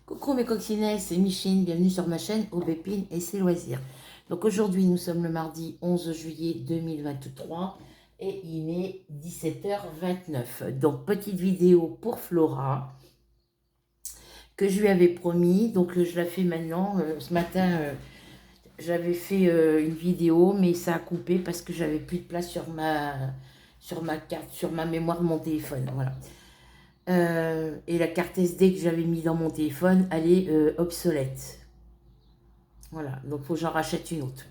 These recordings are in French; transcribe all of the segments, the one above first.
Coucou mes coccinelles, c'est Micheline, bienvenue sur ma chaîne Aubépine et ses loisirs. Donc aujourd'hui nous sommes le mardi 11 juillet 2023 et il est 17h29. Donc petite vidéo pour Flora que je lui avais promis, donc je la fais maintenant. Ce matin j'avais fait une vidéo mais ça a coupé parce que j'avais plus de place sur ma carte, sur ma mémoire de mon téléphone, voilà. Et la carte SD que j'avais mis dans mon téléphone, elle est obsolète. Voilà, donc il faut que j'en rachète une autre.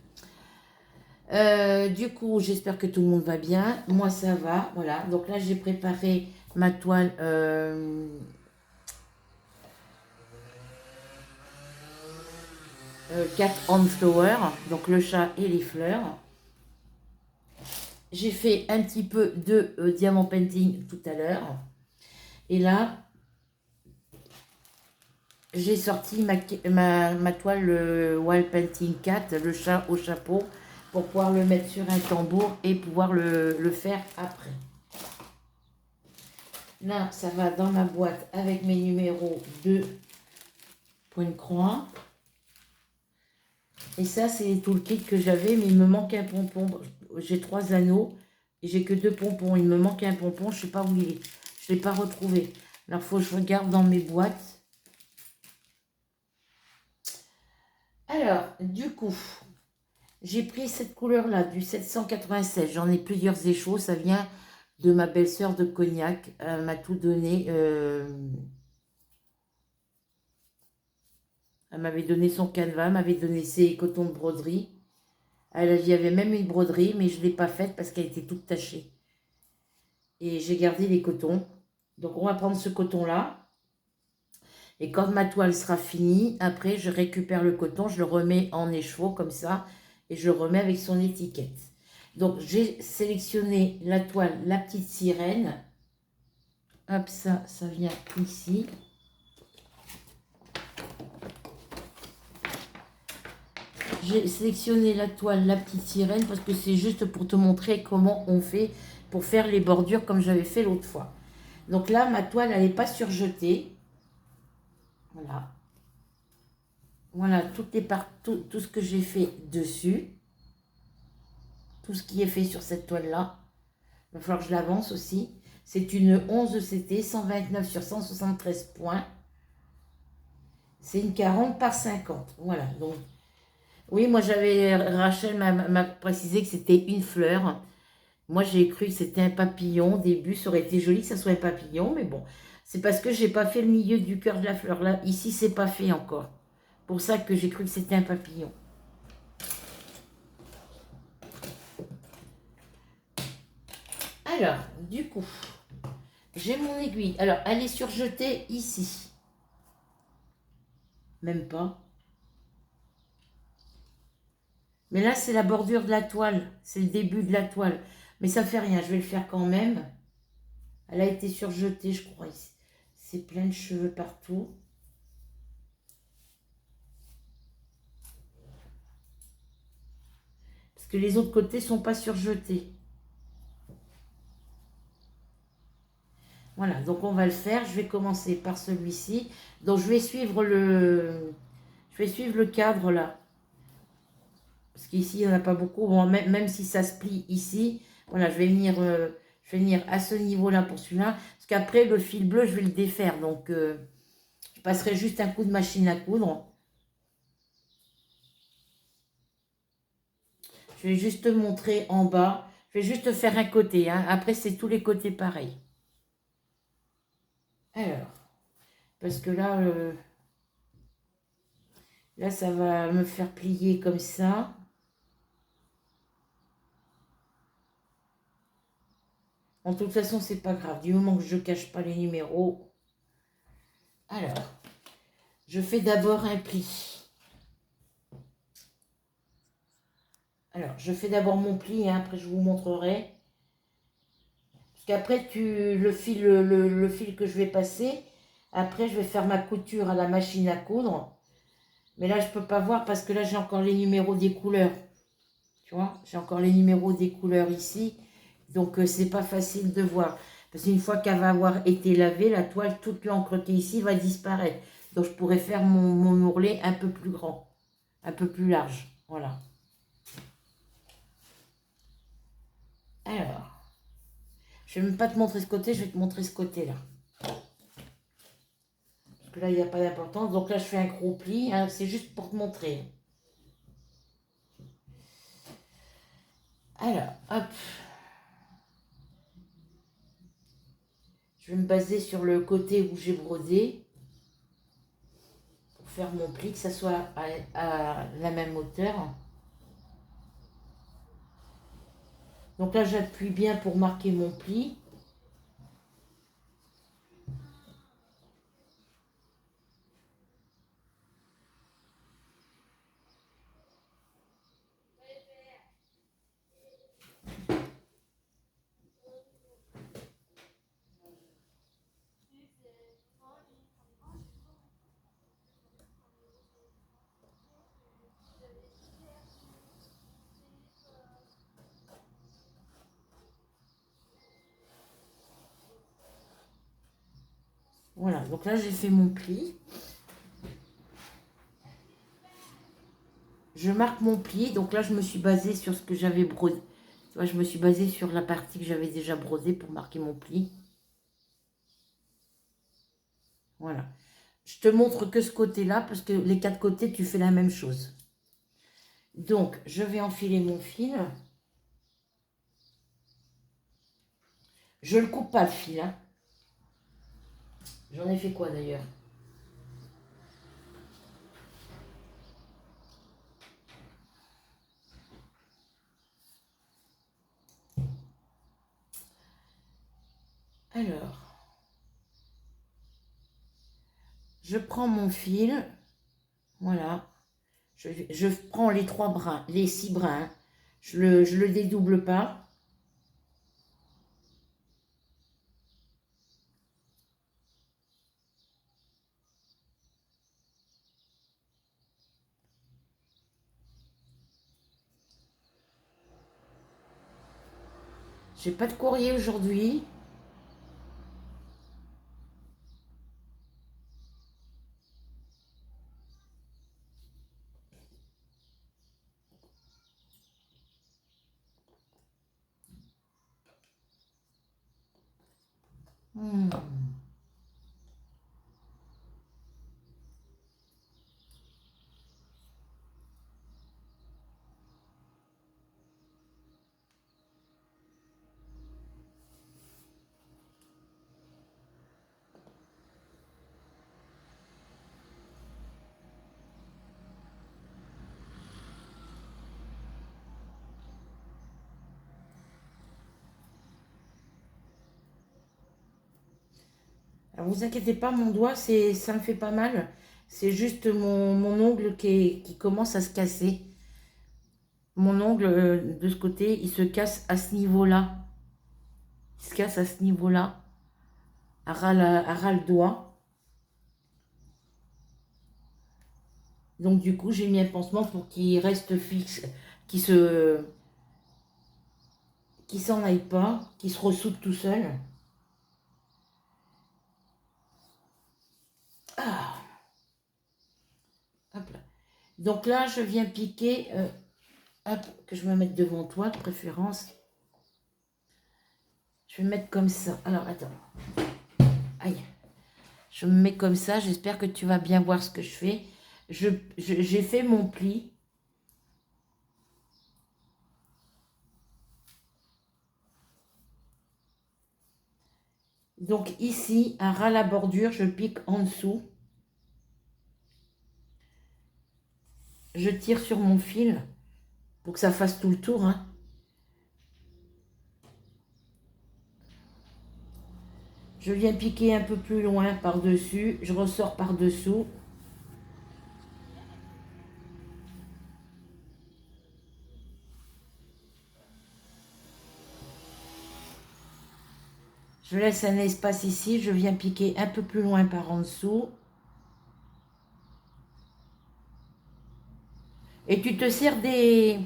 Du coup, j'espère que tout le monde va bien. Moi, ça va. Voilà, donc là, j'ai préparé ma toile Cat on Flower, donc le chat et les fleurs. J'ai fait un petit peu de diamant painting tout à l'heure. Et là, j'ai sorti ma toile Wall Painting 4, le chat au chapeau, pour pouvoir le mettre sur un tambour et pouvoir le faire après. Là, ça va dans ma boîte avec mes numéros de point de croix. Et ça, c'est tout le kit que j'avais, mais il me manque un pompon. J'ai 3 anneaux et j'ai que 2 pompons. Il me manque un pompon, je ne sais pas où il est. Je ne l'ai pas retrouvé. Alors, il faut que je regarde dans mes boîtes. Alors, du coup, j'ai pris cette couleur-là, du 796. J'en ai plusieurs échos. Ça vient de ma belle-sœur de Cognac. Elle m'a tout donné. Elle m'avait donné son canevas, m'avait donné ses cotons de broderie. Il y avait même une broderie, mais je ne l'ai pas faite parce qu'elle était toute tachée. Et j'ai gardé les cotons. Donc on va prendre ce coton-là. Et quand ma toile sera finie, après je récupère le coton, je le remets en écheveau comme ça. Et je le remets avec son étiquette. Donc j'ai sélectionné la toile, la petite sirène. Hop, ça vient ici. J'ai sélectionné la toile, la petite sirène, parce que c'est juste pour te montrer comment on fait pour faire les bordures comme j'avais fait l'autre fois. Donc là, ma toile, elle n'est pas surjetée. Voilà. Voilà, tout ce que j'ai fait dessus. Tout ce qui est fait sur cette toile-là. Il va falloir que je l'avance aussi. C'est une 11 CT, 129 sur 173 points. C'est une 40 par 50. Voilà, donc... Oui, moi Rachel m'a précisé que c'était une fleur. Moi j'ai cru que c'était un papillon. Au début, ça aurait été joli que ça soit un papillon, mais bon. C'est parce que j'ai pas fait le milieu du cœur de la fleur. Là, ici, c'est pas fait encore. Pour ça que j'ai cru que c'était un papillon. Alors, du coup, j'ai mon aiguille. Alors, elle est surjetée ici. Même pas. Mais là, c'est la bordure de la toile. C'est le début de la toile. Mais ça fait rien, je vais le faire quand même. Elle a été surjetée, je crois, ici. C'est plein de cheveux partout. Parce que les autres côtés ne sont pas surjetés. Voilà, donc on va le faire. Je vais commencer par celui-ci. Donc je vais suivre le cadre là. Parce qu'ici, il n'y en a pas beaucoup. Bon, même si ça se plie ici, voilà, je vais venir à ce niveau-là pour celui-là. Parce qu'après, le fil bleu, je vais le défaire. Donc, je passerai juste un coup de machine à coudre. Je vais juste te montrer en bas. Je vais juste faire un côté. Hein. Après, c'est tous les côtés pareils. Alors, parce que là, ça va me faire plier comme ça. En toute façon, c'est pas grave. Du moment que je ne cache pas les numéros. Alors, je fais d'abord un pli. Alors, je fais d'abord mon pli, hein, après je vous montrerai. Parce qu'après, le fil que je vais passer, après je vais faire ma couture à la machine à coudre. Mais là, je ne peux pas voir parce que là, j'ai encore les numéros des couleurs. Tu vois, j'ai encore les numéros des couleurs ici. Donc, c'est pas facile de voir. Parce qu'une fois qu'elle va avoir été lavée, la toile, toute l'encre qui est ici va disparaître. Donc je pourrais faire mon ourlet un peu plus grand, un peu plus large. Voilà. Alors, je ne vais même pas te montrer ce côté, je vais te montrer ce côté-là. Parce que là, il n'y a pas d'importance. Donc là, je fais un gros pli, hein, c'est juste pour te montrer. Alors, hop. Je vais me baser sur le côté où j'ai brodé pour faire mon pli, que ça soit à la même hauteur. Donc là, j'appuie bien pour marquer mon pli. Voilà, donc là, j'ai fait mon pli. Je marque mon pli, donc là, je me suis basée sur ce que j'avais brodé. Tu vois, je me suis basée sur la partie que j'avais déjà brodée pour marquer mon pli. Voilà. Je te montre que ce côté-là, parce que les 4 côtés, tu fais la même chose. Donc, je vais enfiler mon fil. Je ne le coupe pas, le fil. Hein. J'en ai fait quoi, d'ailleurs? Alors, je prends mon fil. Voilà. Je prends les 3 brins, les 6 brins. Je le dédouble pas. J'ai pas de courrier aujourd'hui. Hmm. Alors, vous inquiétez pas, mon doigt, ça me fait pas mal. C'est juste mon ongle qui commence à se casser. Mon ongle de ce côté, il se casse à ce niveau-là. Il se casse à ce niveau-là, à ras le doigt. Donc du coup, j'ai mis un pansement pour qu'il reste fixe, qu'il s'en aille pas, qu'il se ressoude tout seul. Ah, hop là. Donc là, je viens piquer, hop, que je me mette devant toi de préférence. Je vais me mettre comme ça. Alors, attends. Aïe. Je me mets comme ça. J'espère que tu vas bien voir ce que je fais. J'ai fait mon pli. Donc ici, à ras la bordure, je pique en dessous. Je tire sur mon fil pour que ça fasse tout le tour. Hein. Je viens piquer un peu plus loin par-dessus. Je ressors par-dessous. Je laisse un espace ici. Je viens piquer un peu plus loin par en dessous. Et tu te sers des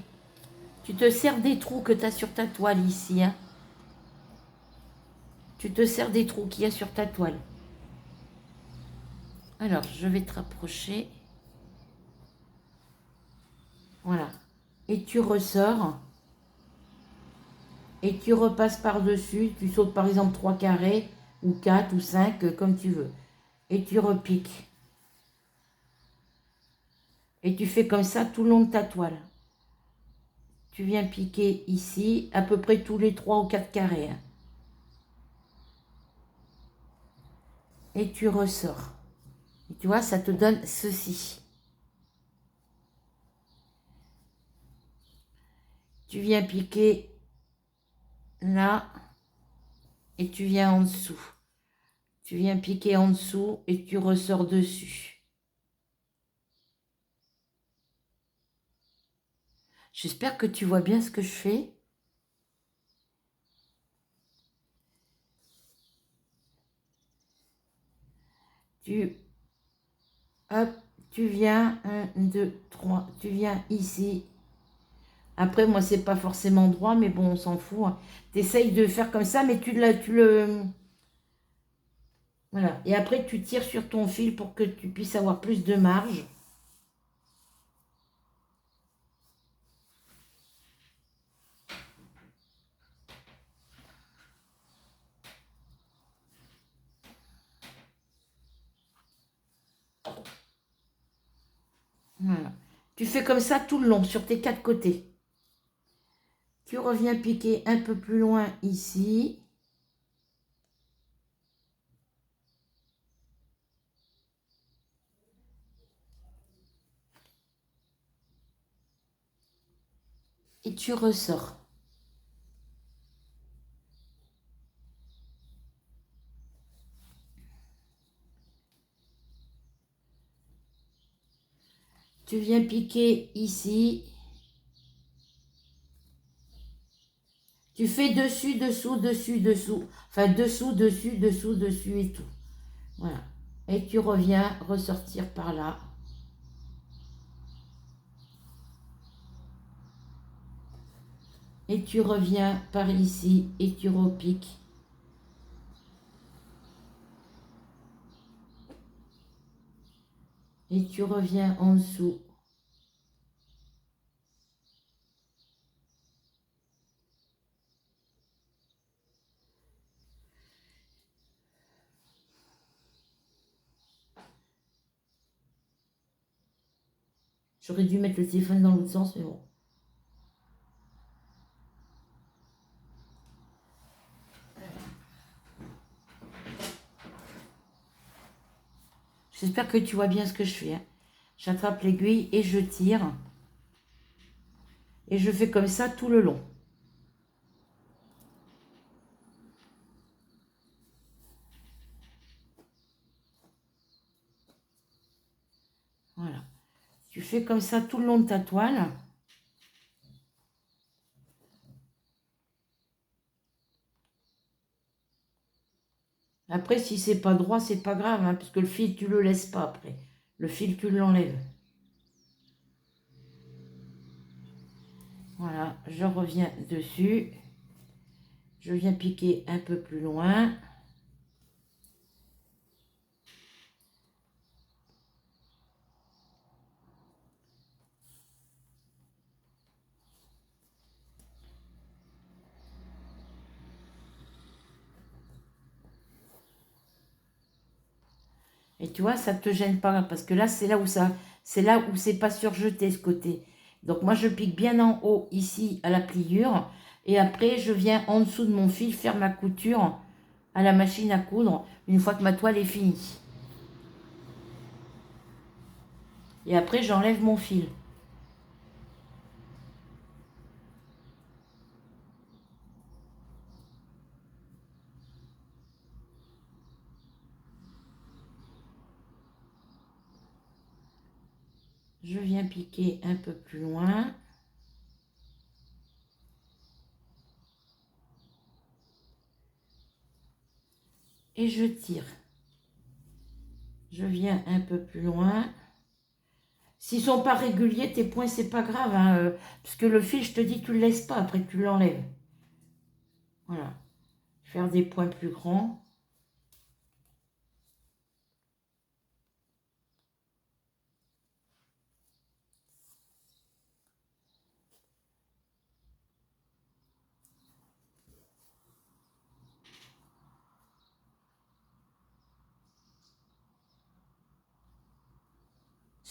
trous que tu as sur ta toile ici. Hein. Tu te sers des trous qu'il y a sur ta toile. Alors, je vais te rapprocher. Voilà. Et tu ressors. Et tu repasses par-dessus. Tu sautes par exemple 3 carrés ou 4 ou 5, comme tu veux. Et tu repiques. Et tu fais comme ça tout le long de ta toile. Tu viens piquer ici, à peu près tous les 3 ou 4 carrés. Hein. Et tu ressors. Et tu vois, ça te donne ceci. Tu viens piquer là et tu viens en dessous. Tu viens piquer en dessous et tu ressors dessus. J'espère que tu vois bien ce que je fais. Hop, tu viens, 1, 2, 3, tu viens ici. Après, moi, c'est pas forcément droit, mais bon, on s'en fout. Hein. Tu essayes de faire comme ça, mais tu le... Voilà. Et après, tu tires sur ton fil pour que tu puisses avoir plus de marge. Voilà. Tu fais comme ça tout le long, sur tes 4 côtés. Tu reviens piquer un peu plus loin ici. Et tu ressors. Tu viens piquer ici. Tu fais dessus, dessous, dessus, dessous. Enfin, dessous, dessus, dessous, dessus et tout. Voilà. Et tu reviens ressortir par là. Et tu reviens par ici et tu repiques. Et tu reviens en dessous. J'aurais dû mettre le téléphone dans l'autre sens, mais bon. J'espère que tu vois bien ce que je fais. Hein. J'attrape l'aiguille et je tire. Et je fais comme ça tout le long. Voilà. Tu fais comme ça tout le long de ta toile. Après, si c'est pas droit, c'est pas grave, hein, parce que le fil, tu le laisses pas après. Le fil, tu l'enlèves. Voilà, je reviens dessus. Je viens piquer un peu plus loin. Et tu vois, ça ne te gêne pas, parce que là, c'est là où c'est pas surjeté ce côté. Donc moi, je pique bien en haut, ici, à la pliure. Et après, je viens en dessous de mon fil faire ma couture à la machine à coudre, une fois que ma toile est finie. Et après, j'enlève mon fil. Je viens piquer un peu plus loin. Et je tire. Je viens un peu plus loin. S'ils sont pas réguliers, tes points, c'est pas grave. Hein, parce que le fil, je te dis, tu le laisses pas, après tu l'enlèves. Voilà. Faire des points plus grands.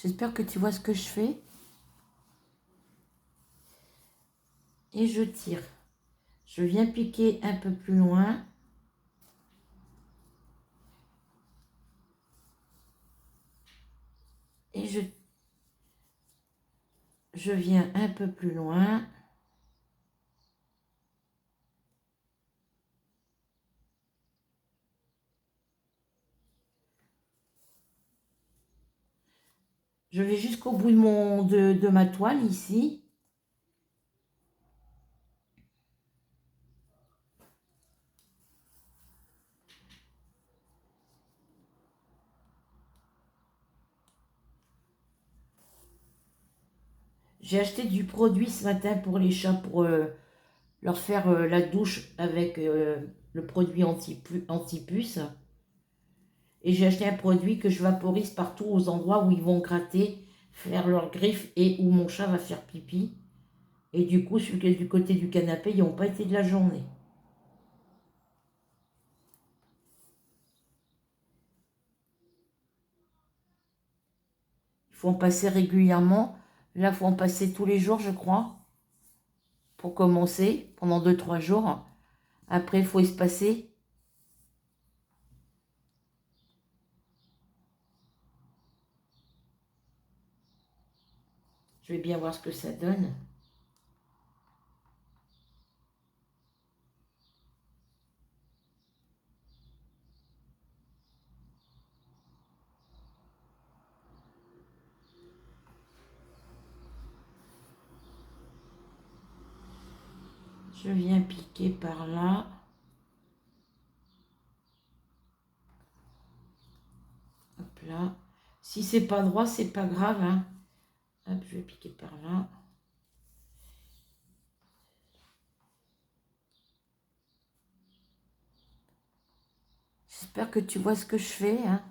J'espère que tu vois ce que je fais. Et je tire. Je viens piquer un peu plus loin. Et je viens un peu plus loin. Je vais jusqu'au bout de ma toile ici. J'ai acheté du produit ce matin pour les chats pour leur faire la douche avec le produit anti-puce. Et j'ai acheté un produit que je vaporise partout aux endroits où ils vont gratter, faire leurs griffes et où mon chat va faire pipi. Et du coup, celui qui est du côté du canapé, ils n'ont pas été de la journée. Il faut en passer régulièrement. Là, il faut en passer tous les jours, je crois, pour commencer, pendant 2-3 jours. Après, il faut espacer. Je vais bien voir ce que ça donne. Je viens piquer par là. Hop là. Si c'est pas droit, c'est pas grave, hein. Hop, je vais piquer par là. J'espère que tu vois ce que je fais, hein.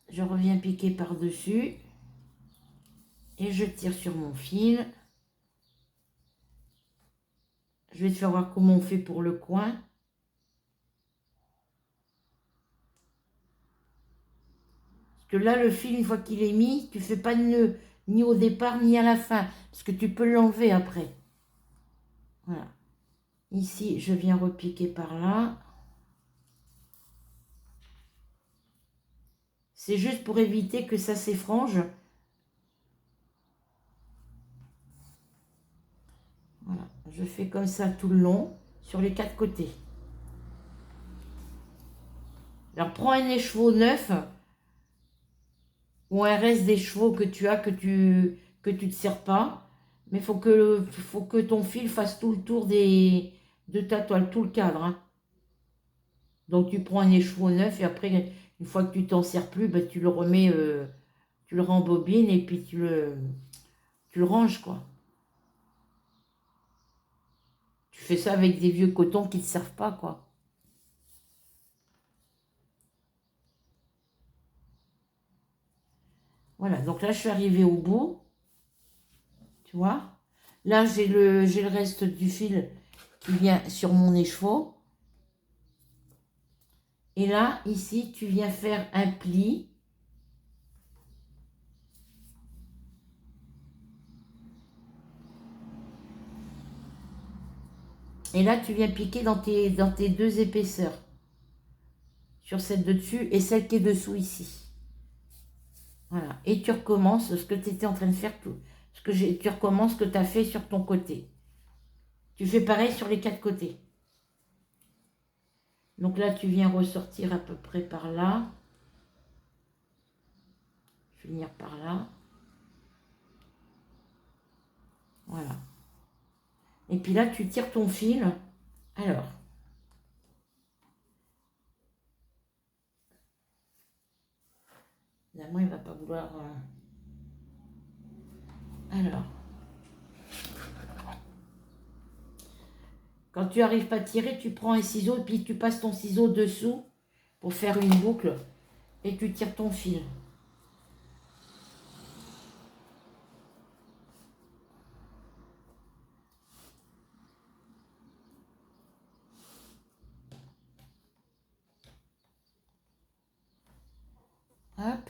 Je reviens piquer par-dessus. Et je tire sur mon fil. Je vais te faire voir comment on fait pour le coin. Parce que là, le fil, une fois qu'il est mis, tu fais pas de nœud, ni au départ, ni à la fin. Parce que tu peux l'enlever après. Voilà. Ici, je viens repiquer par là. C'est juste pour éviter que ça s'effrange. Voilà. Je fais comme ça tout le long, sur les 4 côtés. Alors, prends un écheveau neuf ou un reste des chevaux que tu as, que tu ne sers pas. Mais faut que ton fil fasse tout le tour de ta toile, tout le cadre, hein. Donc tu prends un écheveau neuf et après, une fois que tu t'en sers plus, bah, tu le remets, tu le rembobines et puis tu le ranges, quoi. Tu fais ça avec des vieux cotons qui ne te servent pas, quoi. Voilà, donc là je suis arrivée au bout, tu vois. Là j'ai le reste du fil qui vient sur mon écheveau. Et là, ici, tu viens faire un pli. Et là, tu viens piquer dans tes deux épaisseurs. Sur celle de dessus et celle qui est dessous ici. Voilà. Et tu recommences ce que tu étais en train de faire. Tu recommences ce que tu as fait sur ton côté. Tu fais pareil sur les 4 côtés. Donc là, tu viens ressortir à peu près par là. Finir par là. Voilà. Et puis là, tu tires ton fil. Alors. Là, moi, il ne va pas vouloir... Alors. Quand tu n'arrives pas à tirer, tu prends un ciseau et puis tu passes ton ciseau dessous pour faire une boucle et tu tires ton fil. Hop.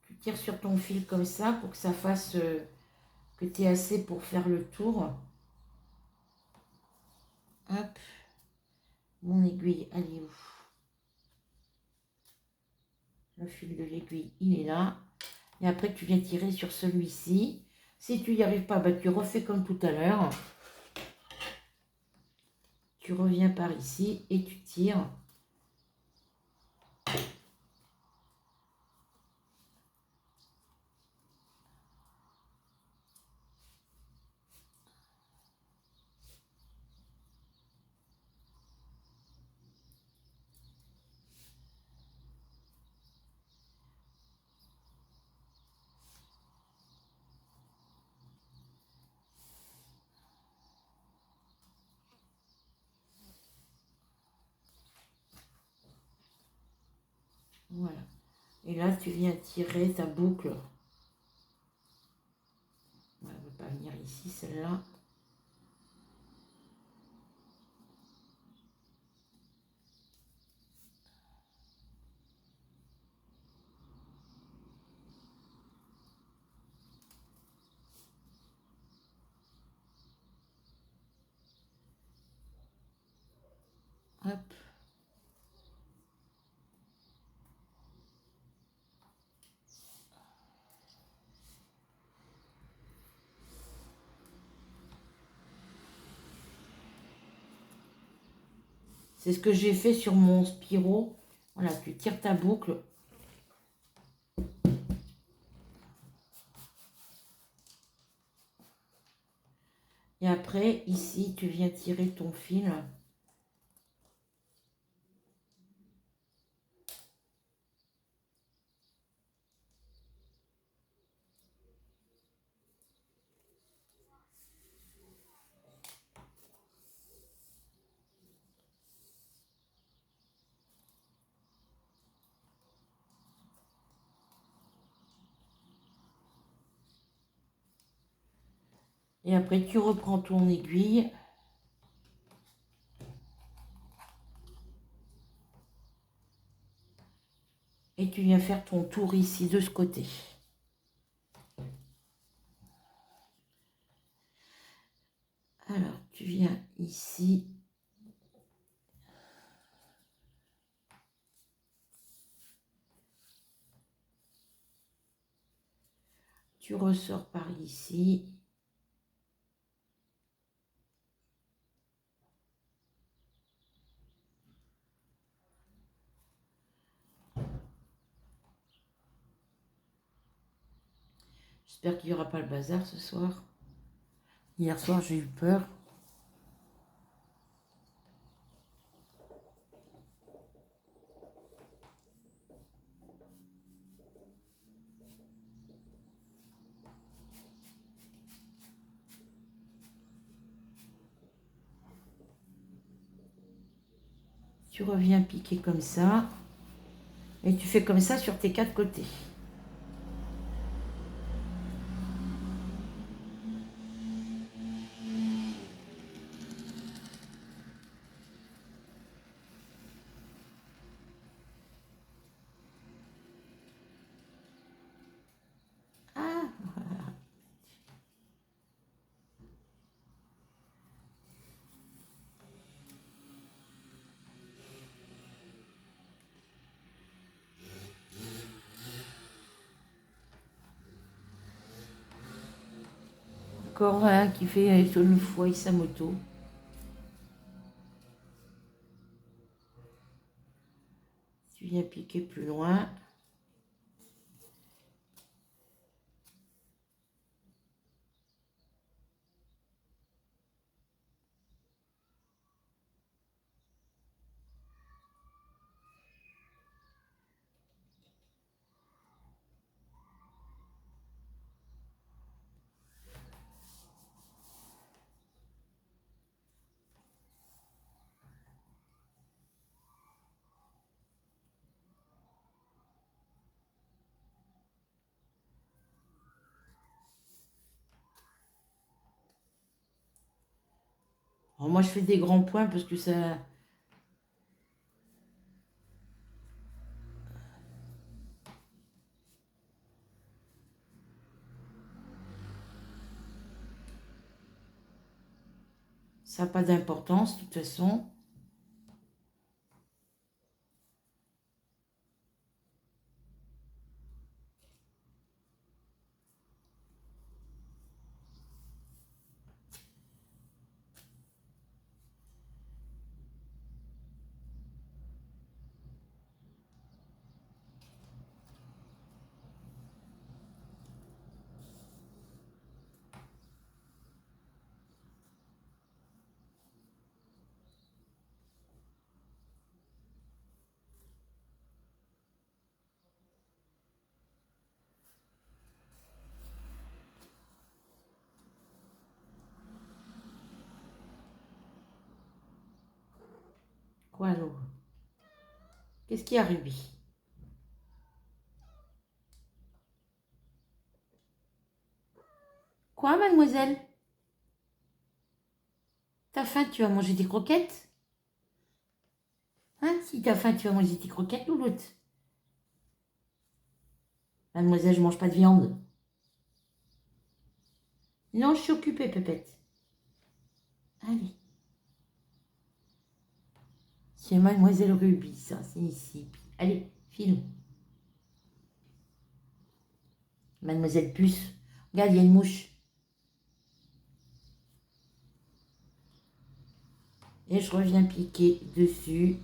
Tu tires sur ton fil comme ça pour que ça fasse que tu aies assez pour faire le tour. Hop. Mon aiguille, elle est où? Le fil de l'aiguille, il est là. Et après, tu viens tirer sur celui-ci. Si tu n'y arrives pas, bah, tu refais comme tout à l'heure. Tu reviens par ici et tu tires. Voilà. Et là, tu viens tirer ta boucle. Elle ne va pas venir ici, celle-là. Hop. C'est ce que j'ai fait sur mon Spiro. Voilà, tu tires ta boucle. Et après, ici, tu viens tirer ton fil. Et après, tu reprends ton aiguille. Et tu viens faire ton tour ici, de ce côté. Alors, tu viens ici. Tu ressors par ici. J'espère qu'il n'y aura pas le bazar ce soir. Hier soir, j'ai eu peur. Tu reviens piquer comme ça. Et tu fais comme ça sur tes 4 côtés. Ah, encore un qui fait une fois sa moto. Tu viens piquer plus loin. Alors moi, je fais des grands points parce que ça... Ça n'a pas d'importance, de toute façon. Quoi alors? Qu'est-ce qu'il y a, Ruby? Quoi, mademoiselle? T'as faim, tu vas manger des croquettes? Hein? Si t'as faim, tu vas manger tes croquettes, louloute. Mademoiselle, je mange pas de viande. Non, je suis occupée, Pépette. Allez. C'est mademoiselle Ruby, ça, c'est ici. Allez, file. Mademoiselle Puce. Regarde, il y a une mouche. Et je reviens piquer dessus.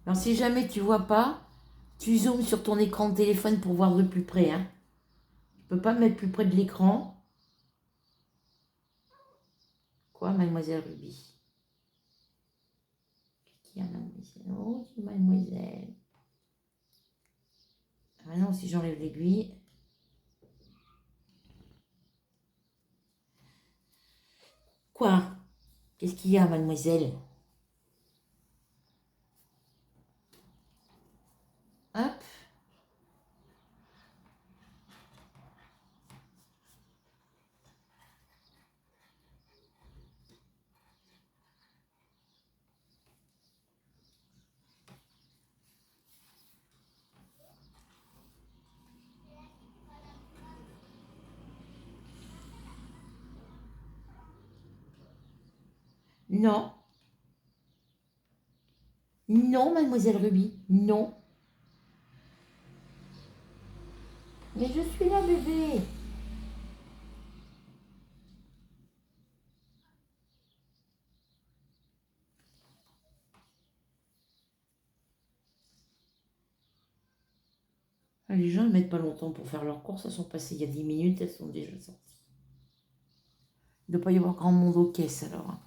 Alors, si jamais tu vois pas, tu zoomes sur ton écran de téléphone pour voir de plus près. Hein. Tu peux pas me mettre plus près de l'écran. Quoi, mademoiselle Ruby? Qu'est-ce qu'il y a, mademoiselle? Oh, c'est mademoiselle. Ah non, si j'enlève l'aiguille. Quoi? Qu'est-ce qu'il y a, mademoiselle? Hop. Non. Non, mademoiselle Ruby. Non. Mais je suis là, bébé. Ah, les gens ne mettent pas longtemps pour faire leurs courses. Elles sont passées il y a 10 minutes. Elles sont déjà sorties. Il ne doit pas y avoir grand monde aux caisses, alors. Hein.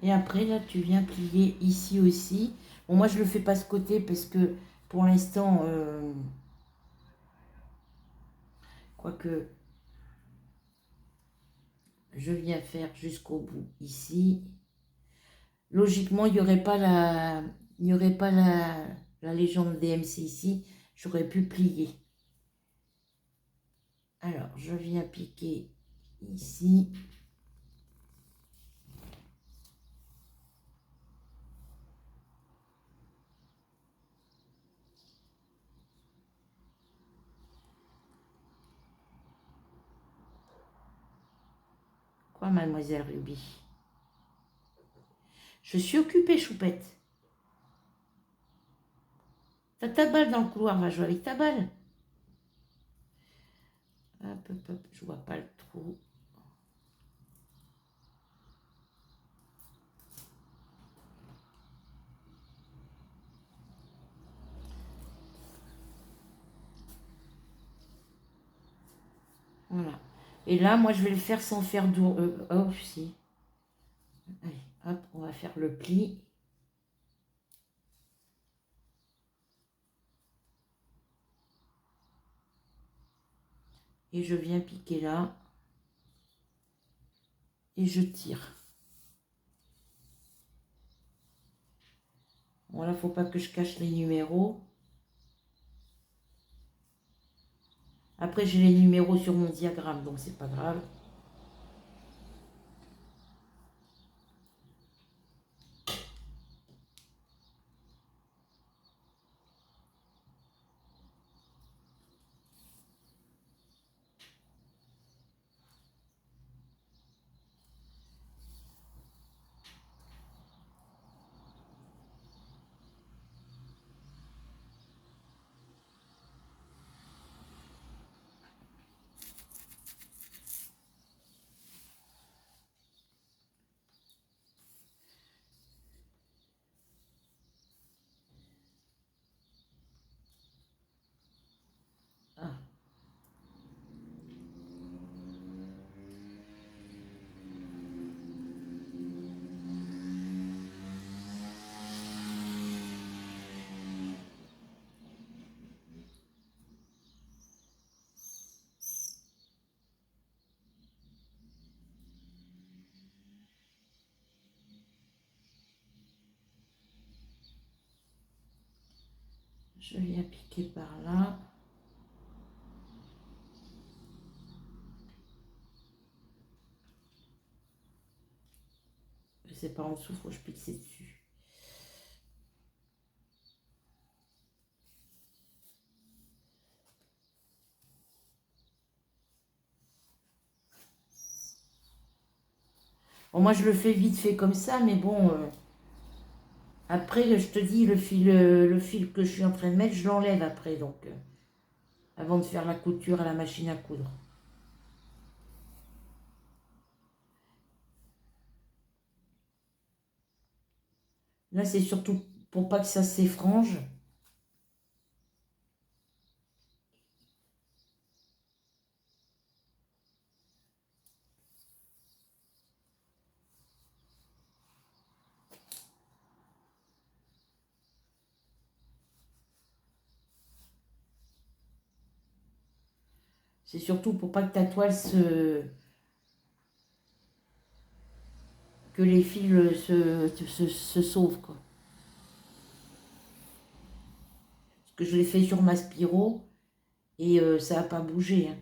Et après, là, tu viens plier ici aussi. Bon, moi, je ne le fais pas ce côté parce que pour l'instant, quoique, je viens faire jusqu'au bout ici. Logiquement, il n'y aurait pas il y aurait pas la légende DMC ici. J'aurais pu plier. Alors, je viens piquer ici. Quoi, mademoiselle Ruby? Je suis occupée, choupette. T'as ta balle dans le couloir, va jouer avec ta balle. Hop, hop, hop, je vois pas le trou. Voilà. Et là, moi, je vais le faire sans faire d'our. Oh, si. Allez, hop, on va faire le pli. Et je viens piquer là. Et je tire. Bon, là, faut pas que je cache les numéros. Après, j'ai les numéros sur mon diagramme, donc c'est pas grave. Ah. Je viens piquer par là. C'est pas en dessous, faut que je pique c'est dessus. Bon, moi, je le fais vite fait comme ça, mais bon... après, je te dis, le fil que je suis en train de mettre, je l'enlève après, donc... avant de faire la couture à la machine à coudre. Là, c'est surtout pour pas que ça s'effrange. C'est surtout pour pas que ta toile se... que les fils se sauvent, quoi. Parce que je l'ai fait sur ma Spiro et ça n'a pas bougé, hein.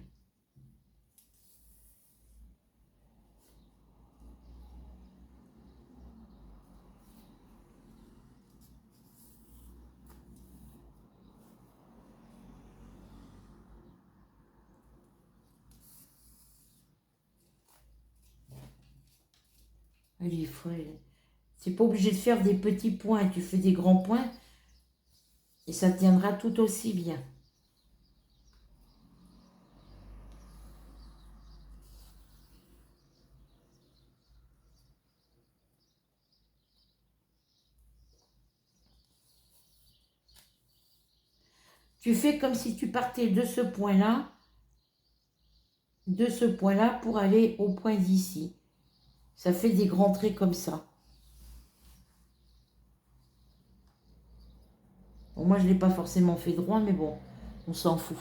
Allez, c'est pas obligé de faire des petits points, tu fais des grands points et ça tiendra tout aussi bien. Tu fais comme si tu partais de ce point-là, pour aller au point d'ici. Ça fait des grands traits comme ça. Bon, moi, je ne l'ai pas forcément fait droit, mais bon, on s'en fout.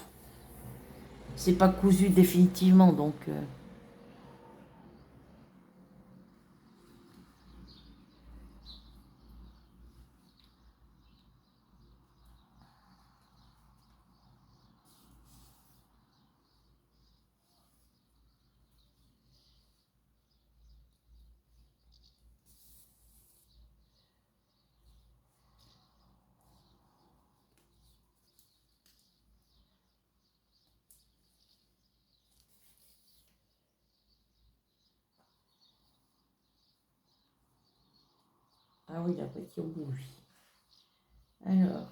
C'est pas cousu définitivement, donc... Ah oui, la petite au bout, oui. Alors.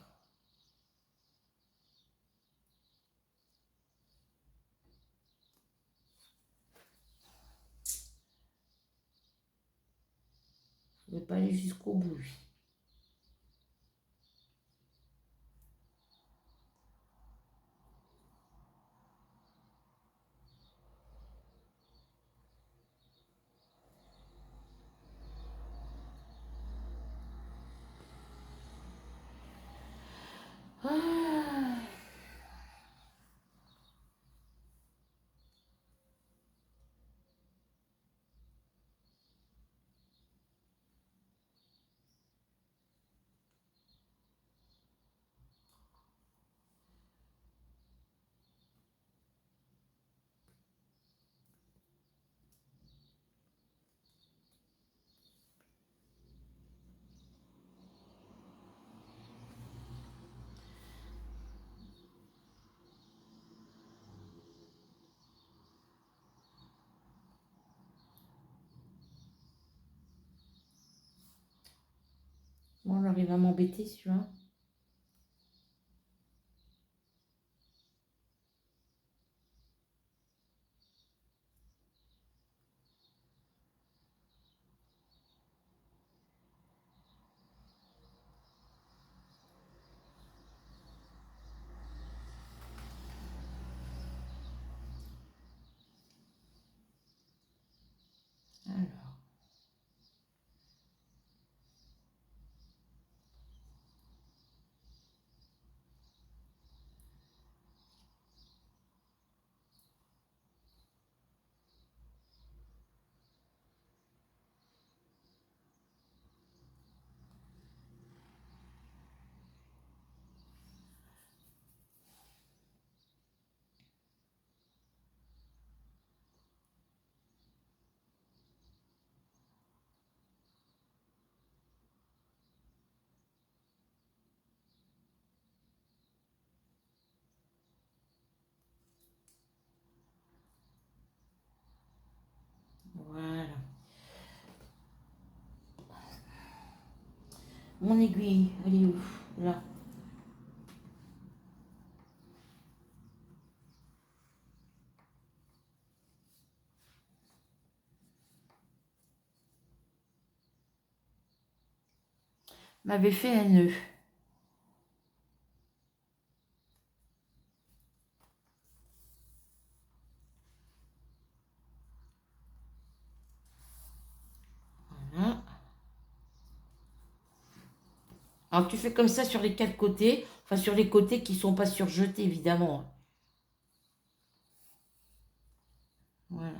Je ne vais pas aller jusqu'au bout, lui. Ah. Bon, alors il va m'embêter celui-là. Alors. Voilà. Mon aiguille, elle est où? Là. M'avait fait un nœud. Voilà. Alors tu fais comme ça sur les quatre côtés, enfin sur les côtés qui ne sont pas surjetés évidemment. Voilà.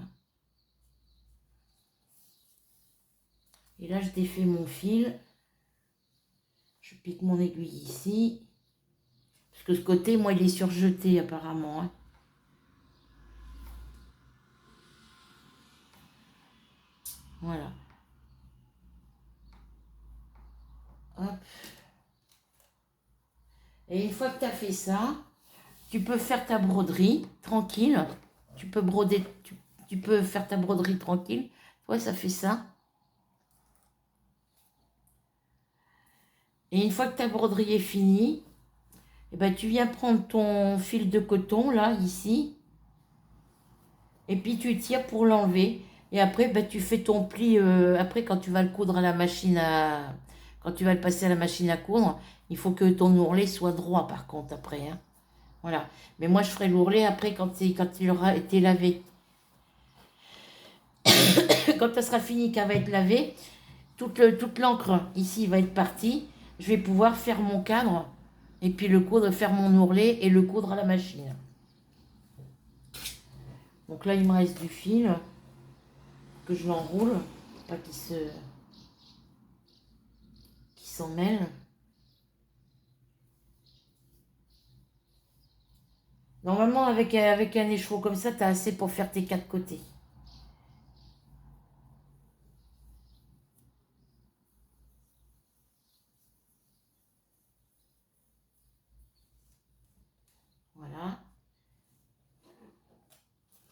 Et là je défais mon fil. Je pique mon aiguille ici. Parce que ce côté, moi, il est surjeté apparemment. Hein. Voilà. Hop. Et une fois que tu as fait ça, tu peux faire ta broderie tranquille. Tu peux broder, tu peux faire ta broderie tranquille. Ouais, ça fait ça. Et une fois que ta broderie est finie, eh ben, tu viens prendre ton fil de coton, là, ici. Et puis tu tires pour l'enlever. Et après, ben, tu fais ton pli. Après, quand tu vas le coudre à la machine à... Quand tu vas le passer à la machine à coudre, il faut que ton ourlet soit droit, par contre, après. Hein. Voilà. Mais moi, je ferai l'ourlet après quand il aura été lavé. Quand ça sera fini, qu'elle va être lavée, toute l'encre ici va être partie. Je vais pouvoir faire mon cadre et puis le coudre, faire mon ourlet et le coudre à la machine. Donc là, il me reste du fil que je l'enroule, pas qu'il s'en mêle. Normalement, avec un écheveau comme ça, tu as assez pour faire tes quatre côtés. Voilà.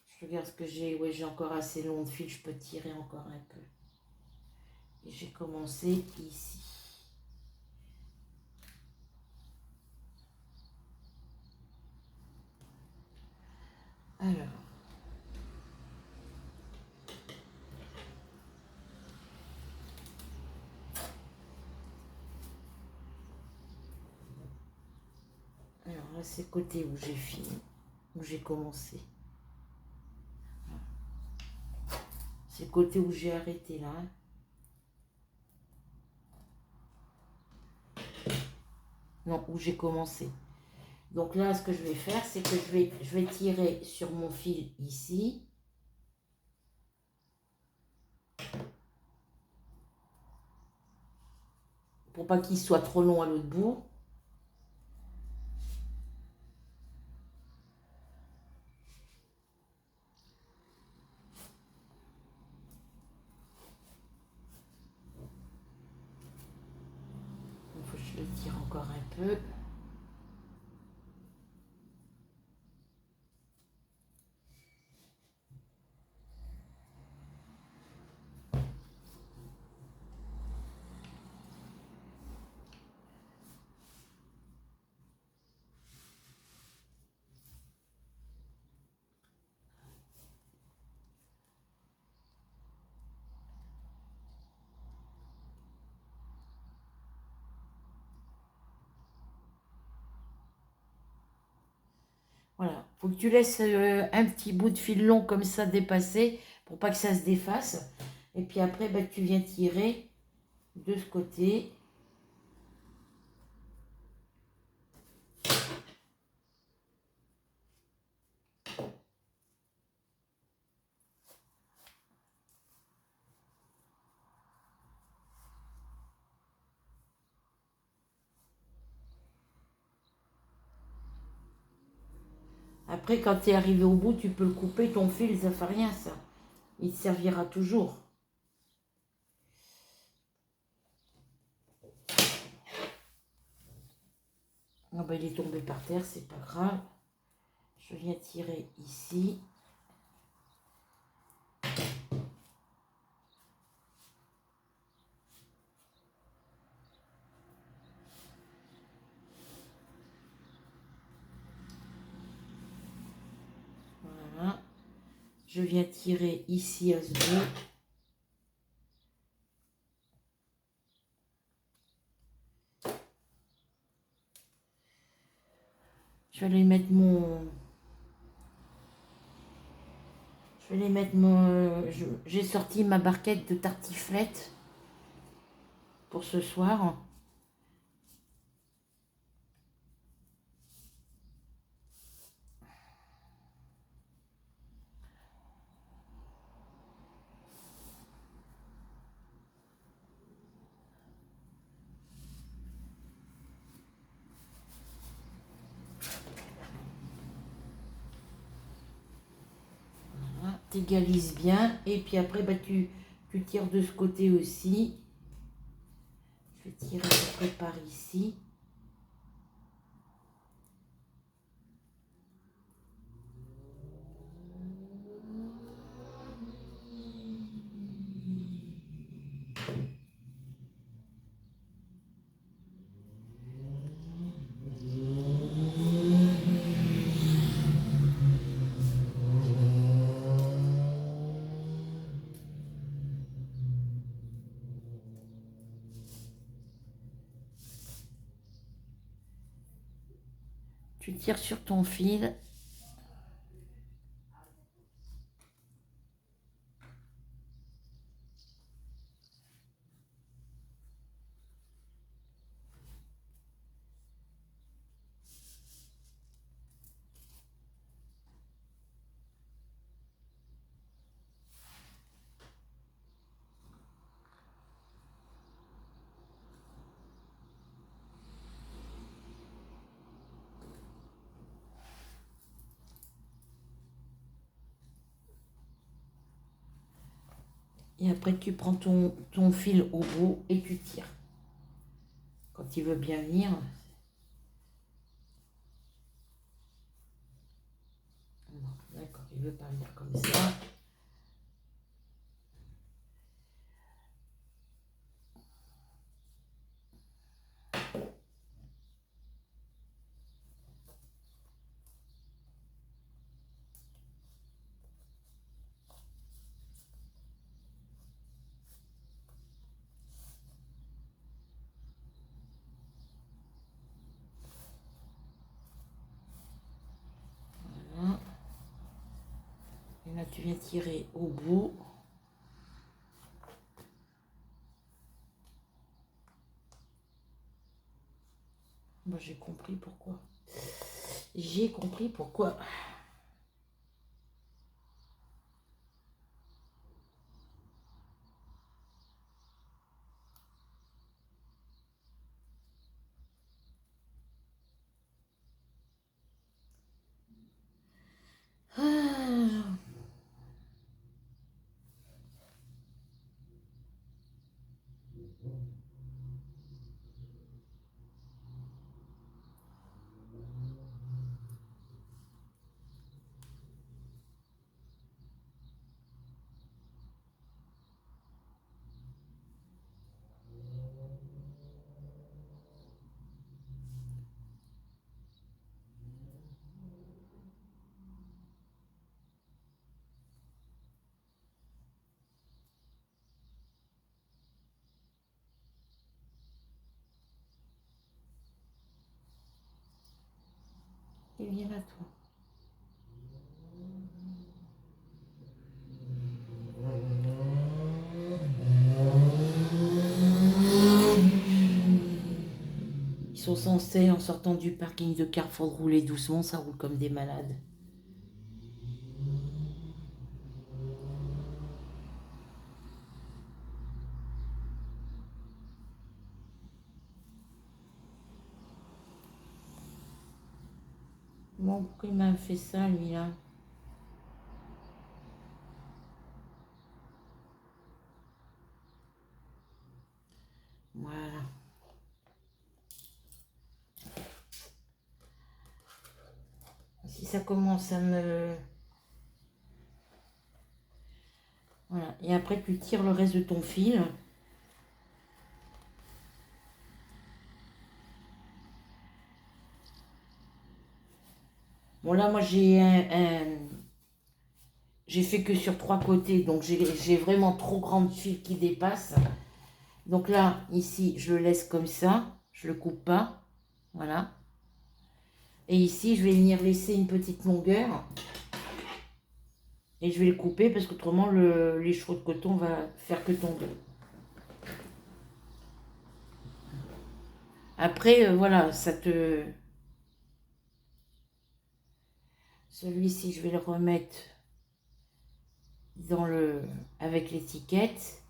Je regarde ce que j'ai. Ouais, j'ai encore assez long de fil, je peux tirer encore un peu. Et j'ai commencé ici. Alors, là, c'est le côté où j'ai fini, où j'ai commencé. C'est le côté où j'ai arrêté là. Non, où j'ai commencé. Donc là, ce que je vais faire, c'est que je vais tirer sur mon fil ici. Pour pas qu'il soit trop long à l'autre bout. Il faut que je le tire encore un peu. Voilà, faut que tu laisses un petit bout de fil long comme ça dépasser pour pas que ça se défasse. Et puis après, bah, tu viens tirer de ce côté. Après, quand tu es arrivé au bout, tu peux le couper, ton fil, ça fait rien ça. Il te servira toujours. Ah bah, il est tombé par terre, c'est pas grave. Je viens tirer ici. Voilà. Je viens tirer ici à ce bout. Je vais aller mettre mon... Je vais aller mettre mon... J'ai sorti ma barquette de tartiflette pour ce soir. Voilà, t'égalises bien. Et puis après, bah, tu tires de ce côté aussi. Je vais tirer à peu près par ici. Tu tires sur ton fil. Et après, tu prends ton fil au bout et tu tires. Quand il veut bien venir. D'accord, il veut pas venir comme ça. Et là, tu viens tirer au bout. Moi, j'ai compris pourquoi. J'ai compris pourquoi. Ah. Et viens là, toi. Ils sont censés, en sortant du parking de Carrefour, de rouler doucement. Ça roule comme des malades. Bon, pourquoi il m'a fait ça, lui, là? Voilà. Si ça commence à me... Voilà. Et après, tu tires le reste de ton fil. Bon, là, moi, j'ai fait que sur 3 côtés. Donc, j'ai vraiment trop grand de fil qui dépasse. Donc là, ici, je le laisse comme ça. Je le coupe pas. Voilà. Et ici, je vais venir laisser une petite longueur. Et je vais le couper parce qu'autrement, les chevaux de coton va faire que tomber. Après, voilà, ça te... Celui-ci, je vais le remettre dans le... avec l'étiquette.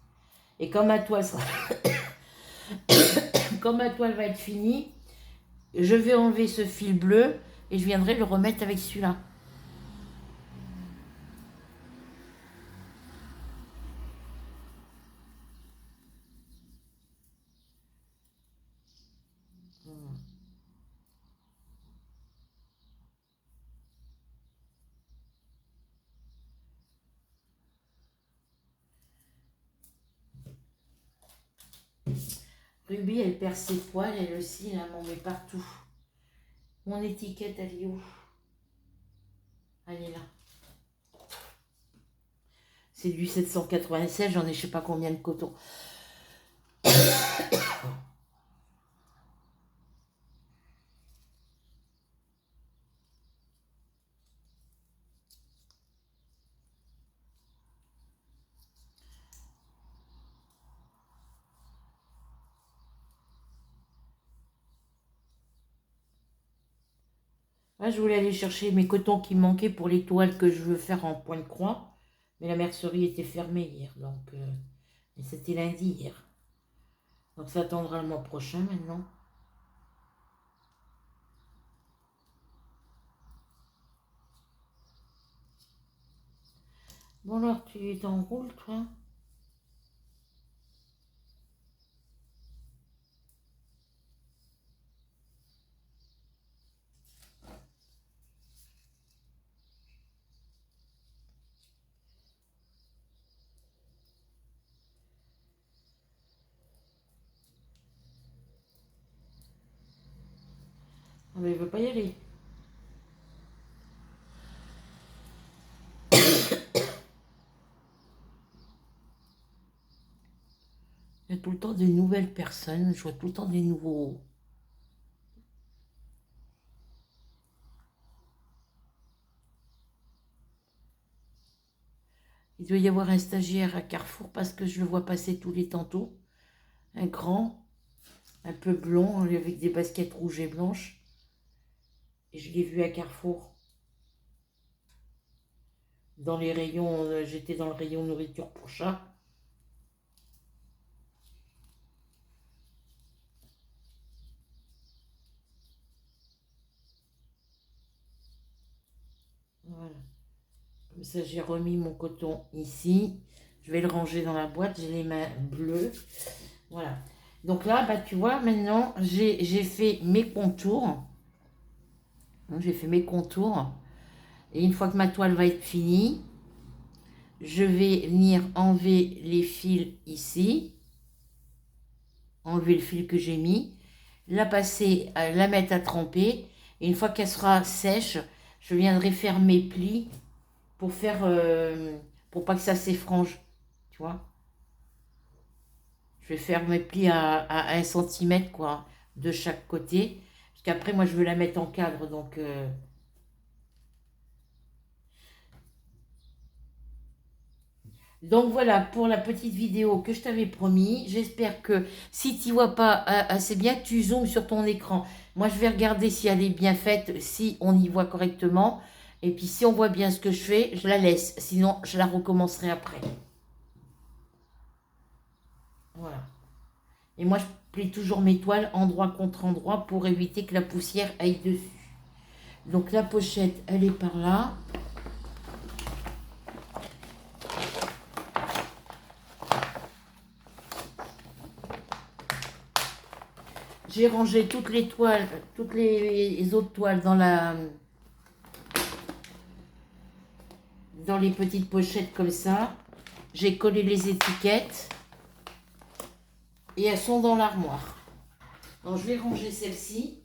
Et comme ma toile sera... comme ma toile va être finie, je vais enlever ce fil bleu et je viendrai le remettre avec celui-là. Ruby, elle perd ses poils, elle aussi, elle m'en met partout. Mon étiquette, elle est où? Elle est là. C'est du 796, j'en ai je sais pas combien de coton. Là, je voulais aller chercher mes cotons qui manquaient pour les toiles que je veux faire en point de croix. Mais la mercerie était fermée hier, donc... et c'était lundi hier. Donc ça attendra le mois prochain maintenant. Bon alors, tu t'enroules, toi? Ah mais il veut pas y aller. Il y a tout le temps des nouvelles personnes, je vois tout le temps des nouveaux... Il doit y avoir un stagiaire à Carrefour parce que je le vois passer tous les tantôt. Un grand, un peu blond, avec des baskets rouges et blanches. Et je l'ai vu à Carrefour. Dans les rayons, j'étais dans le rayon nourriture pour chat. Voilà. Comme ça, j'ai remis mon coton ici. Je vais le ranger dans la boîte. J'ai les mains bleues. Voilà. Donc là, bah, tu vois, maintenant, j'ai fait mes contours. J'ai fait mes contours. Et une fois que ma toile va être finie, je vais venir enlever les fils ici. Enlever le fil que j'ai mis. La passer, la mettre à tremper. Et une fois qu'elle sera sèche, je viendrai faire mes plis pour faire pour pas que ça s'effrange, tu vois. Je vais faire mes plis à 1 cm quoi, de chaque côté, parce qu'après moi je veux la mettre en cadre, donc voilà pour la petite vidéo que je t'avais promis. J'espère que si tu vois pas assez bien, tu zoomes sur ton écran. Moi je vais regarder si elle est bien faite, si on y voit correctement, et puis si on voit bien ce que je fais, je la laisse, sinon je la recommencerai après. Voilà. Et moi, je plie toujours mes toiles endroit contre endroit pour éviter que la poussière aille dessus. Donc la pochette, elle est par là. J'ai rangé toutes les toiles, toutes les autres toiles dans les petites pochettes comme ça. J'ai collé les étiquettes et elles sont dans l'armoire. Donc je vais ranger celle-ci.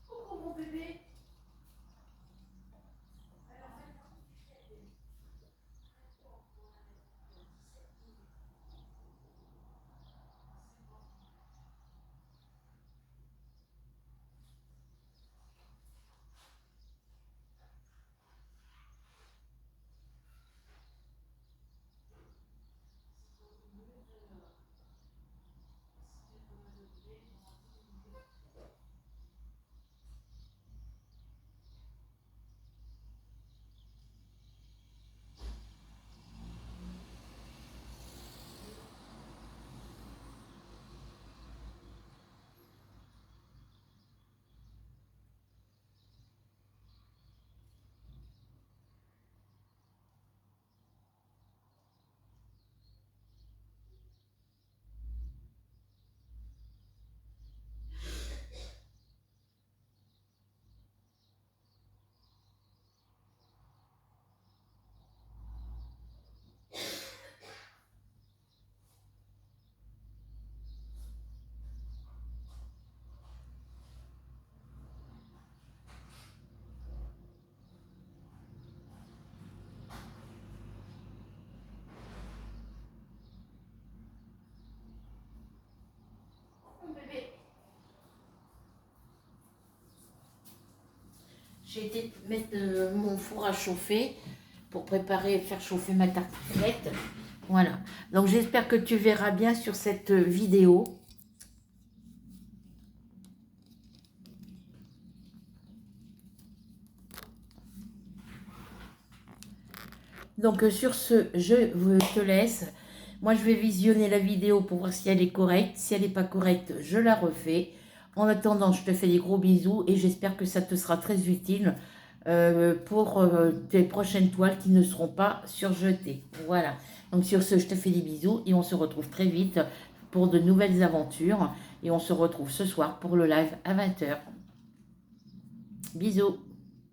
Coucou mon bébé. J'ai été mettre mon four à chauffer pour préparer, faire chauffer ma tartiflette. Voilà. Donc j'espère que tu verras bien sur cette vidéo. Donc sur ce, je te laisse. Moi, je vais visionner la vidéo pour voir si elle est correcte. Si elle n'est pas correcte, je la refais. En attendant, je te fais des gros bisous et j'espère que ça te sera très utile pour tes prochaines toiles qui ne seront pas surjetées. Voilà. Donc sur ce, je te fais des bisous et on se retrouve très vite pour de nouvelles aventures. Et on se retrouve ce soir pour le live à 20 h. Bisous.